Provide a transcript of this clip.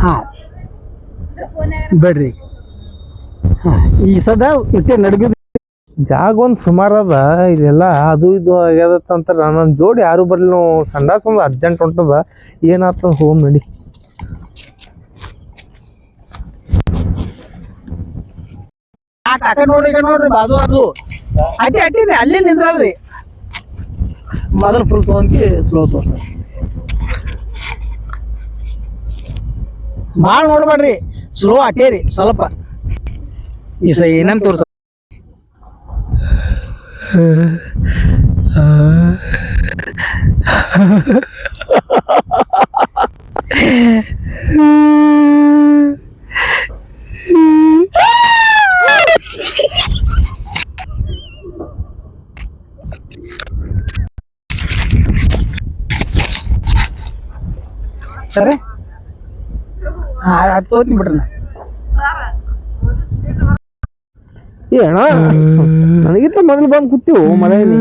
ಹಾಂ ಬೇಡ್ರಿ. ಹಾಂ ಈ ಸದ ಇಟ್ಟೆ ನಡ್ಗಿದ್ ಜಾಗ ಒಂದು ಸುಮಾರು ಅದ. ಇದೆಲ್ಲ ಅದು ಇದು ಆಗ್ಯದತ್ತ ಅಂತ ನನ್ನ ಜೋಡಿ ಯಾರು ಬರ್ಲಿ ನಾವು ಸಂಡಾಸ್ ಒಂದು ಅರ್ಜೆಂಟ್ ಹೊಂಟದ. ಏನಾಗ್ತದ ಹೋಮ್ ನಡಿ. ನೋಡ್ರಿ ಬಾಜು ಅದು ಅಟ್ಟಿದೆ ಅಲ್ಲೇ ನಿಂದ್ರಲ್ರಿ. ಮೊದಲು ಫುಲ್ ತೊಗೊಂಡ್ಕಿ ಸ್ಲೋ ತೋರ್ಸ. ಭಾಳ ನೋಡ್ಬೇಡ್ರಿ, ಸ್ಲೋ ಅಟ್ಟೇರಿ ಸ್ವಲ್ಪ. ಈ ಸ ಏನಂತ ತೋರ್ಸ. ಸರಿ ತೋತೀನಿ ಬಿಡ್ರಿ. ಏ ಅಣ್ಣ, ನನಗಿಂತ ಮೊದಲು ಬಂದು ಕೂತೀವು ಮಳೆಯಲ್ಲಿ.